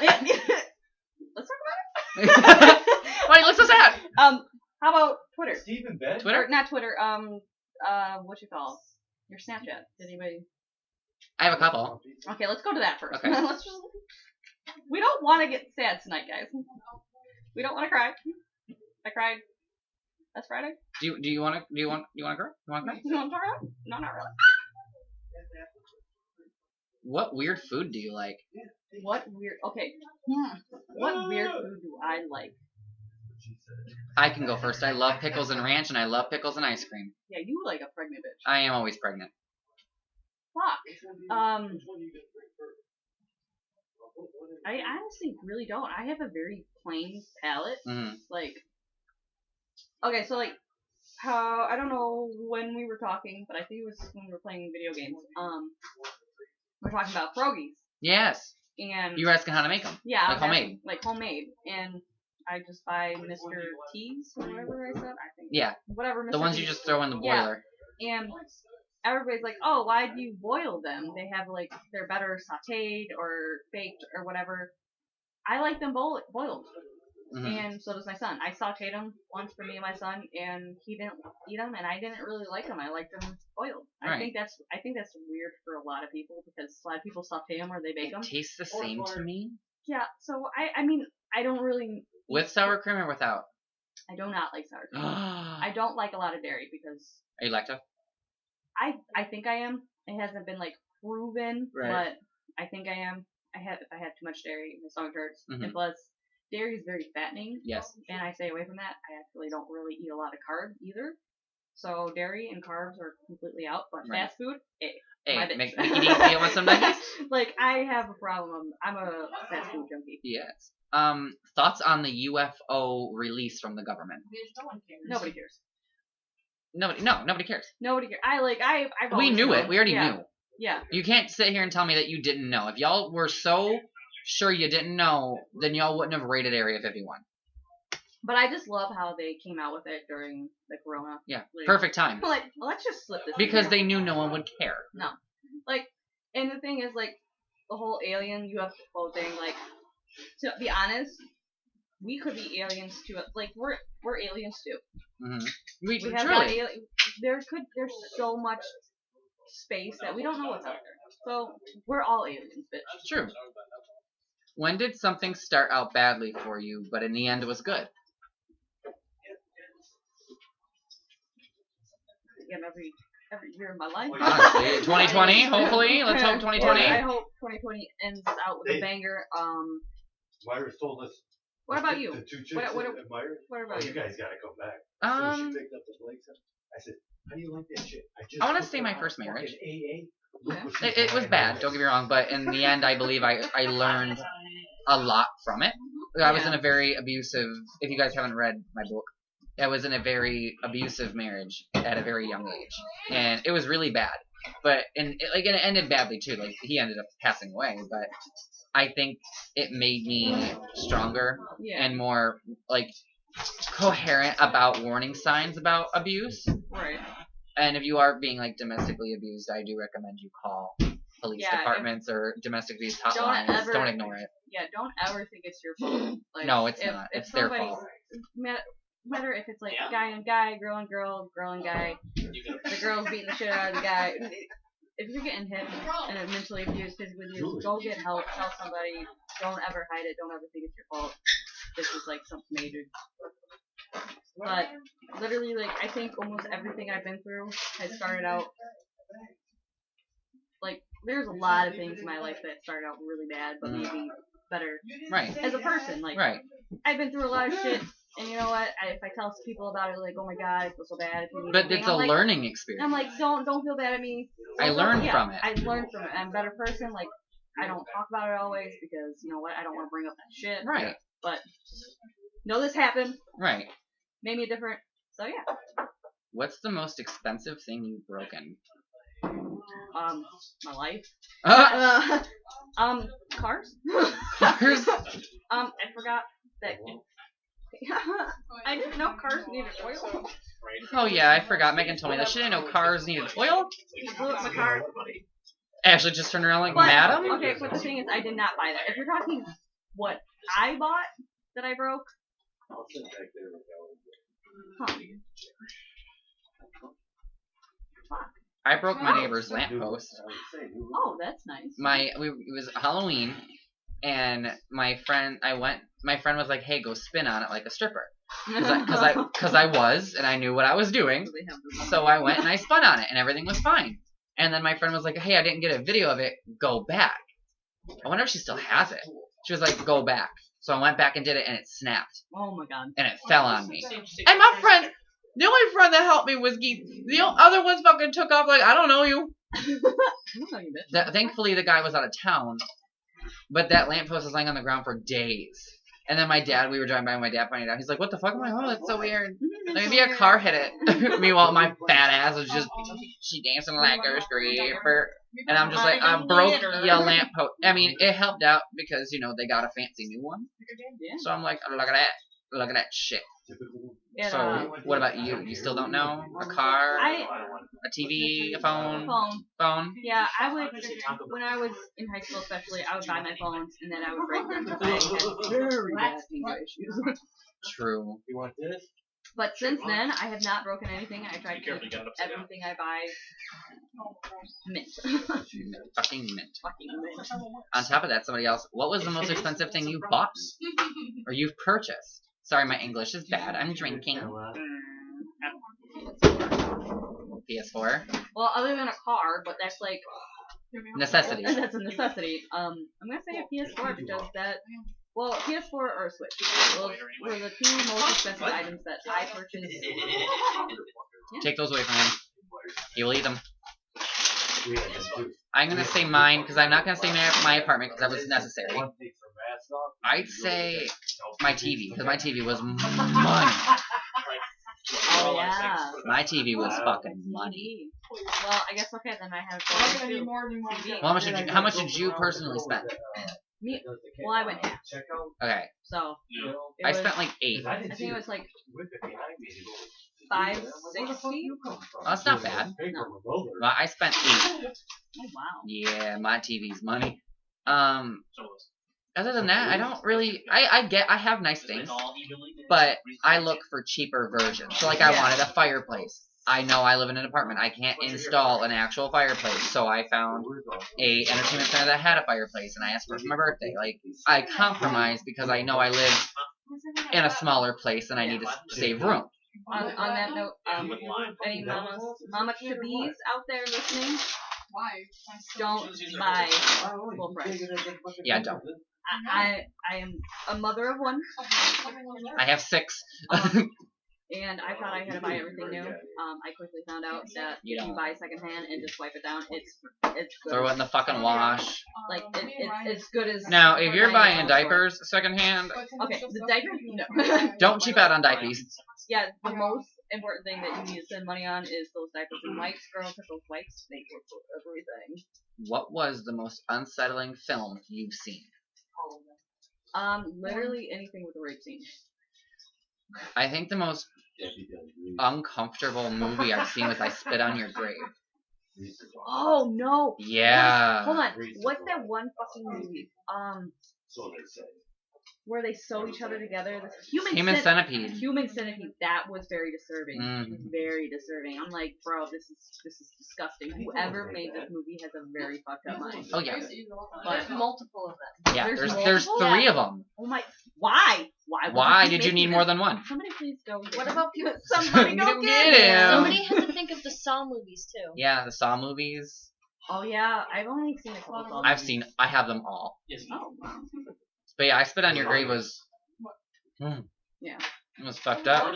Let's talk about it. Wait, let's just sad. How about Twitter? Stephen Ben? Twitter? Or not Twitter. What you call your Snapchat? Did anybody? I have a couple. Okay, let's go to that first. Okay. Let's just. We don't want to get sad tonight, guys. We don't want to cry. I cried. That's Friday. Do you want to cry? You want to cry? You want to talk about? No, not really. What weird food do you like? What weird? Okay. What weird food do I like? I can go first. I love pickles and ranch, and I love pickles and ice cream. Yeah, you like a pregnant bitch. I am always pregnant. Fuck. I honestly really don't. I have a very plain palate. Mm. Like, okay, so like, how I don't know when we were talking, but I think it was when we were playing video games. We're talking about pierogies, Yes. and You were asking how to make them. yeah, like homemade. like homemade, and I just buy Mr. T's or whatever I said. I think. Yeah. Whatever. Mr. The ones you T's. just throw in the Yeah. boiler. And everybody's like, oh, why do you boil them? They have like they're better sautéed or baked or whatever. I like them boiled. Mhm. And so does my son. I sauteed them once for me and my son, and he didn't eat them, and I didn't really like them. I liked them boiled. I Right. think that's weird for a lot of people because a lot of people saute them or they bake them. It tastes the same to me. Yeah. So I mean I don't really With sour cream or without? I do not like sour cream. Are I don't like a lot of dairy because you lactose? I think I am. It hasn't been like proven, Right. but I think I am. If I have too much dairy, my stomach hurts. Mhm. And plus, dairy is very fattening. Yes. And I stay away from that. I actually don't really eat a lot of carbs either. So dairy and carbs are completely out. But Right. fast food, my Hey, bitch. make you want some nuggets? Like I have a problem. I'm a fast food junkie. Yes. Thoughts on the UFO release from the government? No one cares. Nobody cares. Nobody cares. Nobody cares. I've We always knew it. known. We already Yeah. knew. Yeah. You can't sit here and tell me that you didn't know. If y'all were so sure you didn't know, then y'all wouldn't have raided Area 51. But I just love how they came out with it during the Corona. Yeah, Like, perfect time. Like, let's just slip this. in Because here. they knew no one would care. Like, and the thing is, like, the whole alien UFO thing, like, to be honest, we could be aliens too. Like, we're aliens too. Mm-hmm. We have got there's so much space that we don't know what's out there. So, we're all aliens, bitch. True. When did something start out badly for you, but in the end it was good? Again, every year of my life. Honestly, 2020, hopefully. Let's hope 2020. I hope 2020 ends out with a banger. Myers told us. What about you? The two chicks What at Myers? What Oh, about you you? guys gotta come back. So she picked up the Blake's. I said, how do you like that shit? I want to say my first marriage. AA. Yeah. It was bad, don't get me wrong, but in the end I believe I learned a lot from it. I was in a very abusive, if you guys haven't read my book, I was in a very abusive marriage at a very young age. And it was really bad. But, and it ended badly too, like he ended up passing away, but I think it made me stronger Yeah. and more, like, coherent about warning signs about abuse. Right. And if you are being, like, domestically abused, I do recommend you call police Yeah, departments or domestic abuse Don't hotlines. ever- Don't ignore it. Yeah, don't ever think it's your fault. Like, No, it's if, not. If It's their somebody, fault. Matter if it's like guy and guy, girl and girl, girl and guy, the girl's beating the shit out of the guy. If you're getting hit and mentally abused, physically abused, go get help. Tell somebody. Don't ever hide it. Don't ever think it's your fault. This is like something major. But literally, like, I think almost everything I've been through has started out. Like, there's a lot of things in my life that started out really bad, but made me better Right. as a person. Like, Right. I've been through a lot of shit, and you know what? If I tell people about it, like, oh my god, I feel so bad. If you need But anything, it's a learning experience. I'm like, don't feel bad at me. I learned from it. I learned from it. I'm a better person. Like, I don't talk about it always because, you know what? I don't want to bring up that shit. Right. But know this happened. Right. Made me different. So yeah. What's the most expensive thing you've broken? My life. Ah! Cars. Cars? I forgot that. I didn't know cars needed oil. Oh yeah, I forgot. Megan told me that. She didn't know cars needed oil. Blew up my car. Ashley just turned around like, But, madam? okay, but the thing is, I did not buy that. If you're talking what I bought that I broke, huh. I broke my neighbor's lamppost. Oh, that's nice. It was Halloween, and my friend was like, hey, go spin on it like a stripper. Because I was, and I knew what I was doing. So I went and I spun on it, and everything was fine. And then my friend was like, hey, I didn't get a video of it. Go back. I wonder if she still has it. She was like, go back. So I went back and did it, and it snapped. Oh my god. And it fell on me. And my friend, the only friend that helped me was Geith. The other ones fucking took off like, I don't know you. Thankfully, the guy was out of town. But that lamppost was lying on the ground for days. And then we were driving by, and my dad pointed out. He's like, what the fuck? I'm like, oh, that's so weird. Maybe a car hit it. Meanwhile, my fat ass was just, she dancing like a stripper. And I'm just like, I broke your lamppost. I mean, it helped out because, they got a fancy new one. So I'm like, oh, look at that. Look at that shit. So, what about you? You still don't know? A car? A TV? A phone? Phone? Yeah, I would, when I was in high school especially, I would buy my phones and then I would break them because I had very bad finger issues. True. You want this? But since then, I have not broken anything. I try to keep everything I buy mint. Fucking mint. Fucking mint. On top of that, somebody else, what was the most expensive thing you bought? Or you've purchased? Sorry, my English is bad. I'm drinking. PS4? Well, other than a car, but that's like... Necessity. That's a necessity. I'm gonna say a PS4 because that... Well, PS4 or a Switch. Those were the two most expensive items that I purchased. Yeah. Take those away from him. He will eat them. I'm gonna say mine, because I'm not gonna say my apartment, because that was necessary. I'd say my TV, because my TV was money. Oh, yeah. My TV was fucking money. Well, I guess, okay, then I have TV. Well, how much did you personally spend? Me? Well, I went half. Okay. So, I spent like 8. I think it was like $5.60. Oh, that's not bad. No. Well, I spent 8. Oh, wow. Yeah, my TV's money. Other than that, I don't really. I have nice things, but I look for cheaper versions. So, like, I wanted a fireplace. I know I live in an apartment. I can't install an actual fireplace, so I found a entertainment center that had a fireplace, and I asked for it for my birthday. Like, I compromised because I know I live in a smaller place and I need to save room. On that note, any mama to bees out there listening? Don't buy full price. Yeah, don't. I am a mother of one. I have 6. And I thought I had to buy everything new. I quickly found out that if you buy secondhand and just wipe it down, it's good. Throw it in the fucking wash. Like it's good as. Now, if you're buying diapers secondhand, okay, the diaper, no. Don't cheap out on diapers. Yeah, the most important thing that you need to spend money on is those diapers and wipes, girl, because those wipes make work for everything. What was the most unsettling film you've seen? Literally anything with a rape scene. I think the most uncomfortable movie I've seen was I Spit on Your Grave. Oh no. Yeah. Hold on. What's that one fucking movie? So they say. Where they sew each other together. This Human Centipede. Human Centipede. That was very disturbing. Mhm. It was very disturbing. I'm like, bro, this is disgusting. Whoever made this movie has a very fucked up mind. Oh yeah. There's multiple of them. Yeah. There's There's multiple? 3 of them. Oh my. Why? Why did you need more than one? Somebody please go. Get What him. about people? Somebody go get him. Somebody has to think of the Saw movies too. Yeah, the Saw movies. Oh yeah, I've only seen a couple of them. I have them all. Oh wow. But yeah, I Spit on Your Grave was. Yeah. It was fucked up.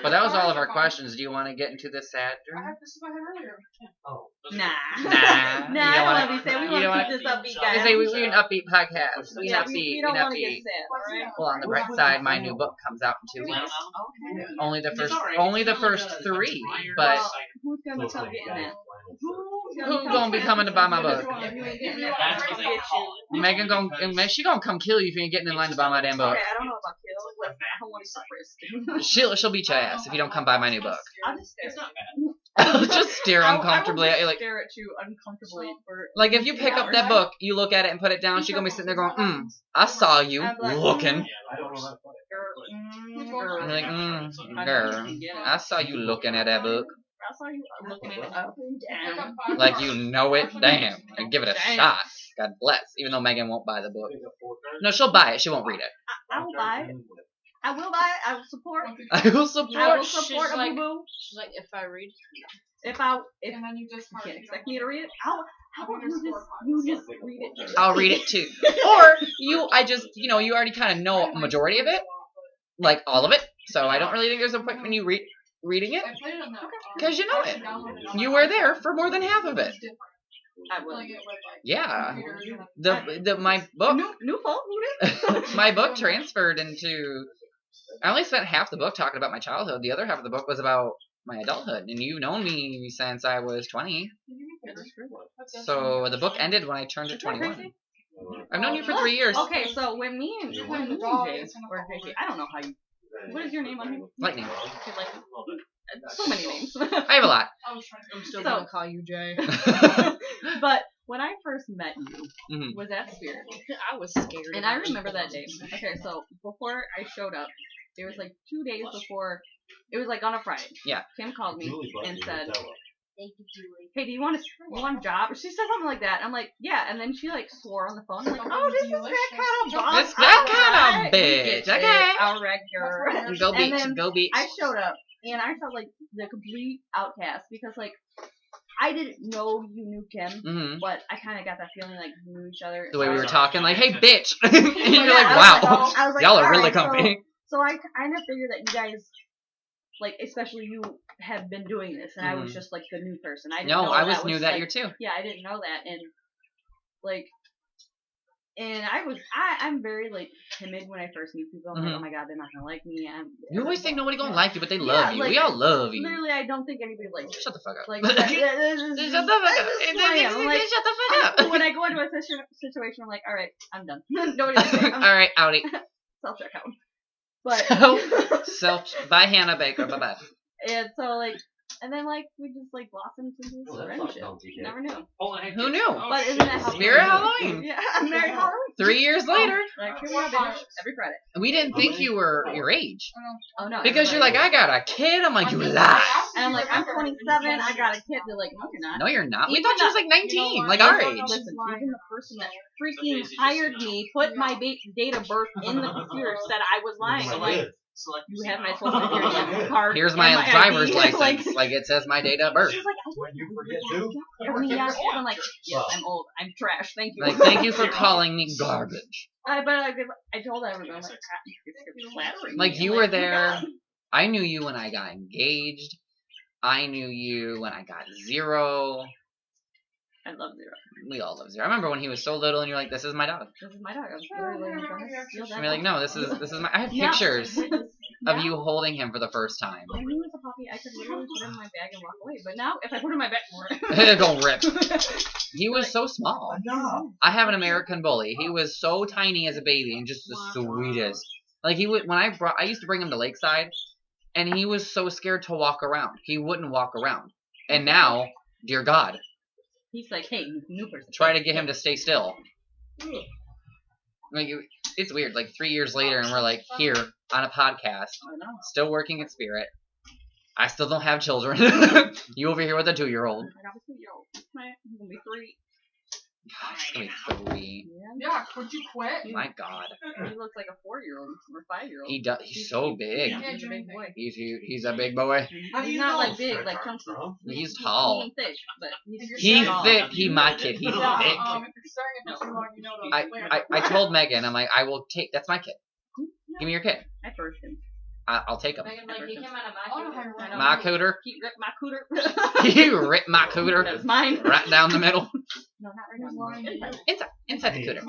But that was all of our questions. Do you want to get into the sad I dream? had this in my head earlier. Oh. Nah. Nah. Nah, You I don't don't wanna- want to be sad. We you want don't to wanna- keep this upbeat, I guys. say we're an upbeat podcast. We Yeah, upbeat. we don't want to get upbeat. sad, alright? Well, on the bright side, my new book comes out in 2 weeks. Okay. Only the first 3, but Well, who's gonna come getting that? who's gonna be coming to buy my book? If you ain't getting that, I'm gonna get you. Megan she gonna come kill you if you ain't getting in line to buy my damn book. Okay, I don't know about kill. But I don't want to risk. She'll beat your ass if you don't come buy my new book. I'll just stare. Just stare uncomfortably at you like. Stare at you uncomfortably for. Like if you pick up that book, you look at it and put it down, she gonna be sitting there going, I saw you looking. I don't know how to play it. I'm like, girl, I saw you looking at that book. I saw you looking at it up and down. Like you know it, damn, and give it a shot. God bless. Even though Megan won't buy the book. No, she'll buy it. She won't read it. I will buy it. I will buy it. I will support. I will I support. will support She's a like- boo-boo. She's like, if I read, If And then you just you can't expect me to read it, how about you just read it? I'll read it too. Or you already kind of know a majority of it, like all of it. So I don't really think there's a point when you reading it, because you know it. You were there for more than half of it. I will. Yeah. My book, New phone? Who did? my book transferred into. I only spent half the book talking about my childhood. The other half of the book was about my adulthood, and you've known me since I was 20. So the book ended when I turned to 21. I've known you for 3 years. Okay, so when me and Jay, or JJ, I don't know how you. What is your name on here? Lightning. Okay, like, so many names. I have a lot. I'm still So- gonna call you Jay. But when I first met you, Mhm. was at Spirit. I was scared. And I remember that day. Okay, so before I showed up, it was like 2 days before. It was like on a Friday. Yeah. Kim called me and said, Thank you, Julie. "Hey, do you want a job?" She said something like that. I'm like, "Yeah," and then she like swore on the phone. I'm like, "Oh, this is that kind of boss. This that kind of You bitch. get it. Okay. All right, girl." Go And beach. then Go beach. I showed up and I felt like the complete outcast because like I didn't know you knew Kim, Mhm. but I kind of got that feeling like we knew each other. The way So we I were was talking, like, hey, bitch. And you're Yeah, like, I wow. was like, I was like, Y'all are all really right, comfy. So I kind of figured that you guys, like, especially you, have been doing this, and I was just like the new person. I didn't No, know I was new was, that like, year too. Yeah, I didn't know that, and like, and I'm very like timid when I first meet people. I'm like, oh my god, they're not gonna like me. You always think nobody gonna Yeah. like you, but they Yeah, love you. like, We all love you. Literally, I don't think anybody likes me. Shut the fuck up. Like, Shut the fuck up. I'm like, Shut the fuck up. when I go into a situation, I'm like, all right, I'm done. Nobody likes me. All right, outie. Self checkout. But Bye, Hannah Baker. Bye bye. and so like, and then like we just like blossomed into this friendship. Never knew. Who knew? But isn't that how Spirit Halloween. Yeah, I'm married Halloween. 3 years later, Like, here we are, bitch, every Friday. we didn't think you were your age. Oh no. Because you're like, I got a kid. I'm like, you lie. And I'm like, I'm 27. I got a kid. They're like, no, you're not. No, you're not. We Even thought she was like 19, like our age. Listen, even the person that freaking hired me put my date of birth in the computer said I was lying. I'm like, you have my social security card. Here's and my driver's ID. license. Like it says my date of birth. She's like, When you forget who? you're 20 years old. I'm like, yes, I'm old. I'm trash. Thank you. Like, thank you for calling me garbage. But I told everyone, I'm like, it's flattering. Like, me. you I'm were like, oh my there. God. I knew you when I got engaged. I knew you when I got Zero. I love Zero. We all love Zero. I remember when he was so little and you're like, this is my dog. This is my dog. I was literally going to steal that. And you're like, no, this is my. I have Yeah. pictures Now, of you holding him for the first time. When he was a puppy, I could literally put him in my bag and walk away. But now, if I put him in my bag, Don't rip. He was so small. I have an American bully. He was so tiny as a baby and just the sweetest. Like he would when I used to bring him to Lakeside, and he was so scared to walk around. He wouldn't walk around. And now, dear God, He's like, hey, new person. Try to get him to stay still. Like, it's weird. Like 3 years later, and we're like here on a podcast, still working in spirit. I still don't have children. You over here with a 2-year-old. I got a 2-year-old. He's gonna be 3. Gosh, gonna be 3. Yeah, would you quit? My God. He looks like a 4-year-old or 5-year-old. He does. He's so big. Yeah, He's a big boy. He's a big boy. He's not like big, like chunky. He's tall. He ain't thick, but he's He's tall. thick. He my kid. He's Yeah, thick. if you're staring at me too long, you know those I told Megan, I'm like, I will take. That's my kid. Give me your kid. I first him. I'll take him. Megan, like, he came out of Oh, my I know. My cooter. He ripped my cooter. He ripped my That cooter was mine. right down the middle. No, not right now. Inside the cooter.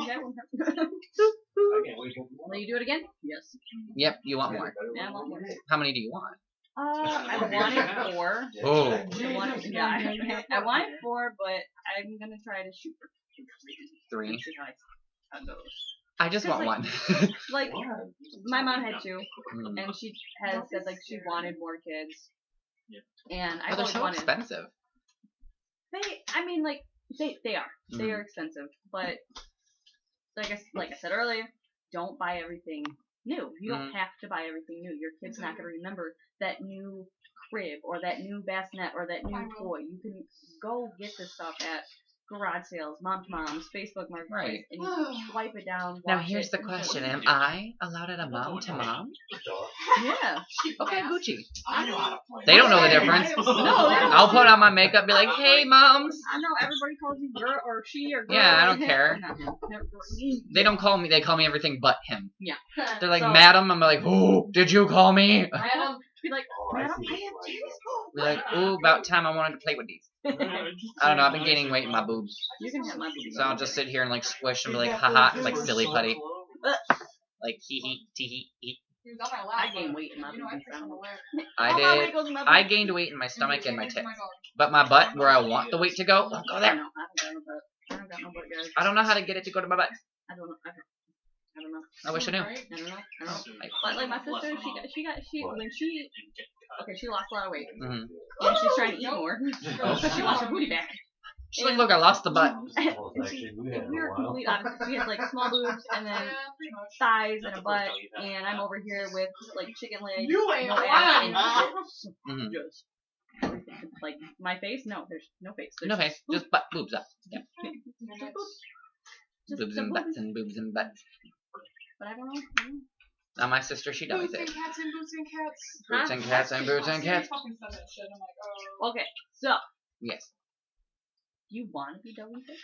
Will you do it again? Yes. Yep. You want more? Yeah, I want more. How many do you want? I wanted 4. Oh. I wanted 4, but I'm gonna try to shoot for 3. 3. See how it goes. I just want one. Like, my mom had 2, Mm. and she has said like she wanted more kids. And I Oh, they're always so wanted. expensive. I mean, like they are. They are expensive, but like I said earlier, don't buy everything new. You don't have to buy everything new. Your kid's not gonna remember that new crib or that new bassinet or that new toy. You can go get this stuff at garage sales, mom to moms, Facebook Marketplace, Right. and you swipe it down. Now watch here's it, the and question: enjoy am I allowed at a mom to mom? it. Yeah. Okay, Gucci. I know how to play. They don't know the difference. No, they don't. I'll put on my makeup, be like, "Hey, moms." I know everybody calls you girl or she or girl. Yeah, I or don't him. care. Not him. They don't call me. They call me everything but him. Yeah. They're like, So- "Madam." I'm like, "Who did you call me?" Madam, be like, Oh, I Madam, see. I have tennis balls. Be like, "Ooh, about time I wanted to play with these." I don't know. I've been gaining weight in my boobs, You can have my booty. so I'll just sit here and like squish and be like, "Haha," it's like silly putty, like hee hee tee hee hee. He was on my lap. I gained weight in my You know, I boobies, pushed on the lip. I All my weight did. goes in my I boobies. gained weight in my stomach and my Oh tits, God. but my butt, where I want the weight to go, won't go I there. don't know. I haven't got no butt. I don't got no butt, guys. I don't know how to get it to go to my butt. I don't know. I don't know. I wish I knew. Right? I don't know. I don't know. But like my sister, when she lost a lot of weight, Mm-hmm. and she's trying to eat more. Oh. She wants her booty back. She's like, "Look, I lost the butt." We were complete opposites. She has like small boobs and then Yeah, pretty much. thighs and a butt, and I'm over here with like chicken legs, You ain't no ass, and lying. Mm-hmm. just like my face. No, there's no face. There's No face, just butt, boobs up. Yep. just Boobs the and butts and boobs and butts. But I don't know. Now my sister, she does Boots it. and cats and boots and cats. Boots and cats and boots and cats. Fucking said that shit. I'm like, oh. Okay, so Yes, you want to be double thick?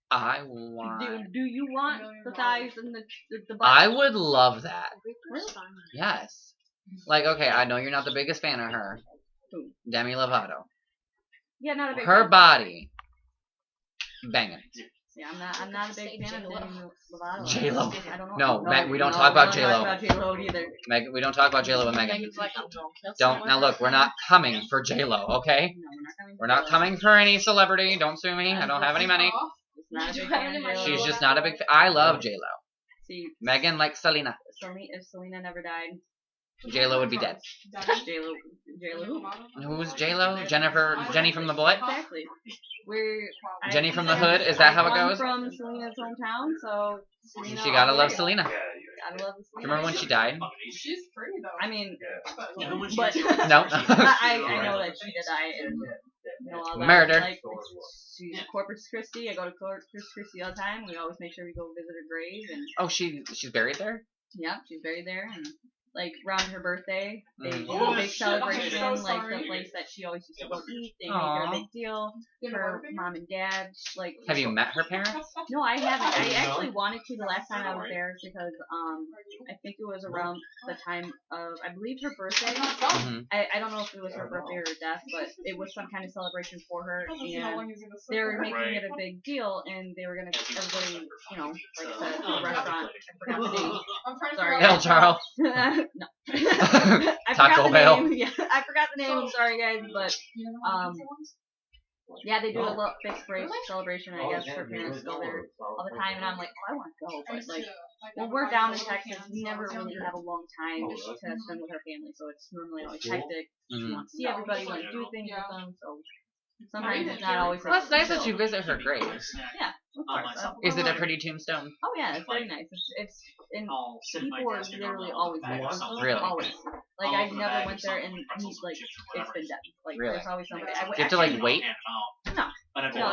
I want. Do you want the thighs and the butt? I would love that. Really? Yes. Like, okay, I know you're not the biggest fan of her. Who? Demi Lovato. Yeah, not a big Her fan. body. Banging. Yeah, I'm not a big fan of Demi Lovato. J-Lo. I don't know. No, Meg, we don't talk about we don't J-Lo. talk about J-Lo either. Meg, we don't talk about J-Lo and Megan. Megan's like, I'm drunk. Don't. Now look, we're not coming for J-Lo, okay? No, we're not coming. We're not coming for any celebrity. Don't sue me. I don't have any money. It's not a You big have fan any of money? J-Lo. She's just not a big fan. I love J-Lo. See, Megan likes Selena. if Selena never died, J-Lo would be dead. J-Lo who? Who's J-Lo? Jenny from the Blood? Exactly. Jenny from the Hood? Is that how it I'm goes? from Selena's hometown, so Selena. She gotta all love the way. Selena. Gotta love Do Selena. you remember when she died? She's pretty though. I mean, But but No. I know that she did die and you know all that. Murder. Like, she's Corpus Christi. I go to Corpus Christi all the time. We always make sure we go visit her grave, and Oh, she's buried there? yeah, she's buried there. And like around her birthday, they Mm. do Oh, a big shit, I'm celebration. so Like sorry. the place that she always used to go eat, they make her Aw. a big deal. Her mom and dad, like. Have you met her parents? No, I haven't. I actually wanted to the last time I was there because I think it was around the time of I believe her birthday. Mm-hmm. I don't know if it was her birthday or her death, but it was some kind of celebration for her, and they were making it a big deal, and they were gonna everybody, you know, like I said, the restaurant. I forgot the name. I'm trying to Sorry. figure El out- Charles. No. I Taco forgot the Bell. name. Yeah, I forgot the name. Sorry guys, but yeah, they do a little big celebration. I guess for parents go there all the time, and I'm like, oh, I want to go, but like. When we're down in Texas, we never really have a long time to spend with our family, so it's normally always hectic. We Mm-hmm. want to see everybody, we want to do things with them, so Sometimes it's not always. Well, it's nice that you chill. visit her grave. Yeah, of course. Is it a pretty tombstone? Oh yeah, it's very nice. It's and people are literally always there. Really? Always. Like I never went there and like it's been dead. Like Really? there's always somebody. Do you have to like wait? No,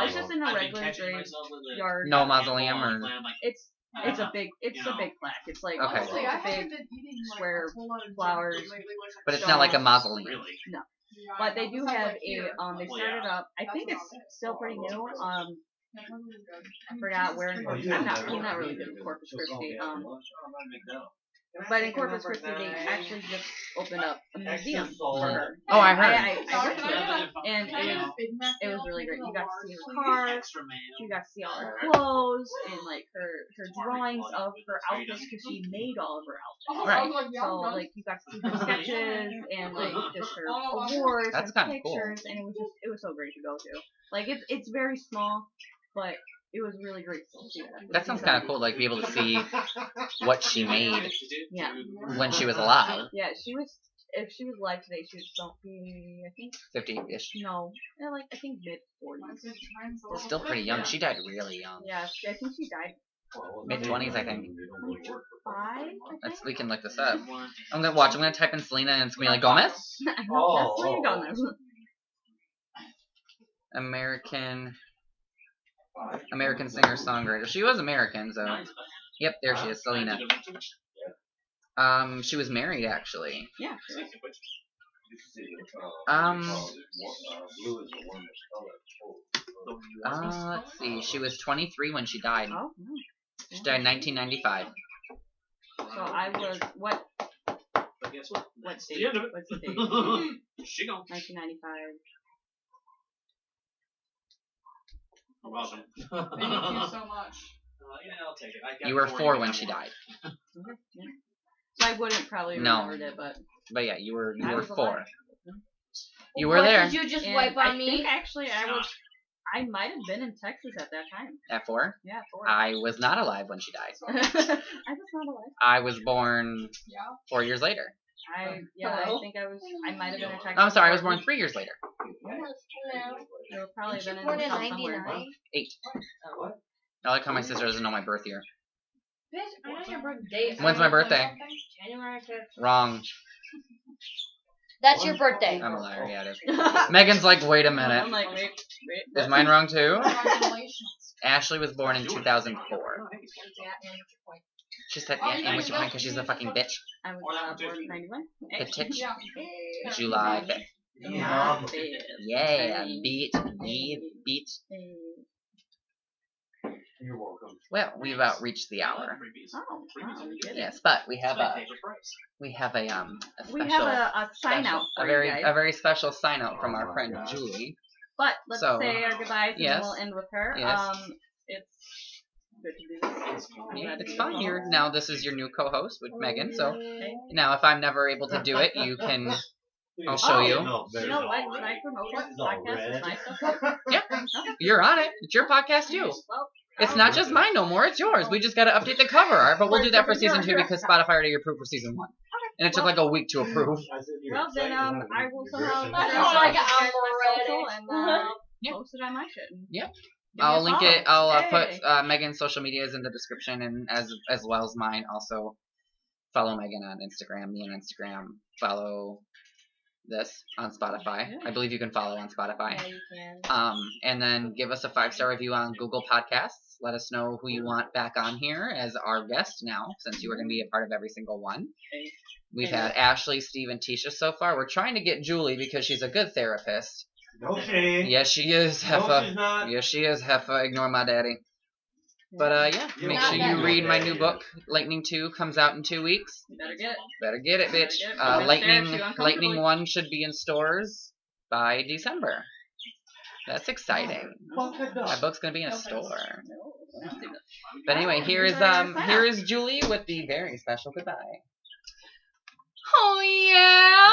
it's just in a regular graveyard. No mausoleum or. It's a big plaque. It's like Okay. it's a big square flowers. But it's not like a mausoleum. No. But they do have a they started up. I think it's still pretty new. I forgot where in Corpus. I'm not really good at Corpus Christi. But in Corpus Christi, they actually just opened up a museum for her. Oh, I heard. I went to it, and it was really great. You got to see her car, you got to see all her clothes, and like her drawings of her outfits because she made all of her outfits. Right. So like you got to see her sketches and like just her awards That's and kinda cool. pictures, and it was so great to go to. Like it's very small, but it was really great to see that. That sounds kind of cool, like be able to see what she made Yeah. when she was alive. Yeah, if she was alive today, she would still be, I think, 50-ish. no, like, I think mid-40s. Still pretty young. She died really young. Yeah, I think she died Mid-20s, I think. 5, We can look this up. I'm gonna type in Selena and it's gonna be like Gomez? No, that's Selena Gomez. American singer-songwriter. She was American, so. Yep, there she is, Selena. She was married, actually. Yeah. Let's see. She was 23 when she died. Oh, She died in 1995. so I was, what date? What's the date? 1995. Thank you so much. I'll take it. You were 4 when she died. Okay, yeah. So I wouldn't probably No. remembered it, but But yeah, you were I was 4. alive. You were What there did you just And wipe on I me? think actually I might have been in Texas at that time. at 4. Yeah, 4. I was not alive when she died. I was not alive. I was born 4 years later. I think I might have been in Texas. I'm sorry, I was born 3 years later. You were probably been in Born the in South somewhere. 99. 8. I like how my sister doesn't know my birth year. Bitch, I know your birthday. When's my birthday? January 5th. Wrong. That's your birthday. I'm a liar, yeah, it is. Megan's like, wait a minute. I'm like, wait. Is mine wrong too? Congratulations. Ashley was born in 2004. She said, yeah, and what's your point? Because she's a fucking bitch. I was born in 91. Bitch. Yeah. July 5th. Yeah. Yeah, beat. You're welcome. Well, we've about reached the hour. Oh, wow, we did it. Yes, but we have a We special, have a sign out for you guys. a very special sign out from our friend Julie. But let's So, say our goodbyes yes. and we'll end with her. Yes. It's good to do this. Yeah, it's fine. This is your new co-host with Megan. So Okay. now, if I'm never able to do it, you can. I'll show you. You know what? Can I promote this podcast with myself? Yeah, you're on it. It's your podcast too. Well, It's not just mine no more. It's yours. We just got to update the cover art, but we'll do that for season 2 because Spotify already approved for season 1, and it took like a week to approve. well then, I will somehow That's share like it an on my social hour and Yeah. post it on my shit. Yeah. Give me a I'll link it. follow. I'll Hey. put Megan's social medias in the description, and as well as mine. Also, follow Megan on Instagram. Me on Instagram. Follow this on Spotify. Yeah. I believe you can follow on Spotify. Yeah, you can. And then give us a 5-star review on Google Podcasts. Let us know who you want back on here as our guest now, since you are going to be a part of every single one. Okay. We've had Ashley, Steve, and Tisha so far. We're trying to get Julie because she's a good therapist. No shade. Yes, she is, No, Heffa. she's not. Yes, she is, Heffa. Ignore my daddy. But, yeah, You make don't sure want you that. read my new book. Lightning 2 comes out in 2 weeks. You better get it. Better get it, bitch. Better get it. I'm gonna stare at you uncomfortably. Lightning 1 should be in stores by December. That's exciting. My book's gonna be in a store. But anyway, here is Julie with the very special goodbye. Oh yeah.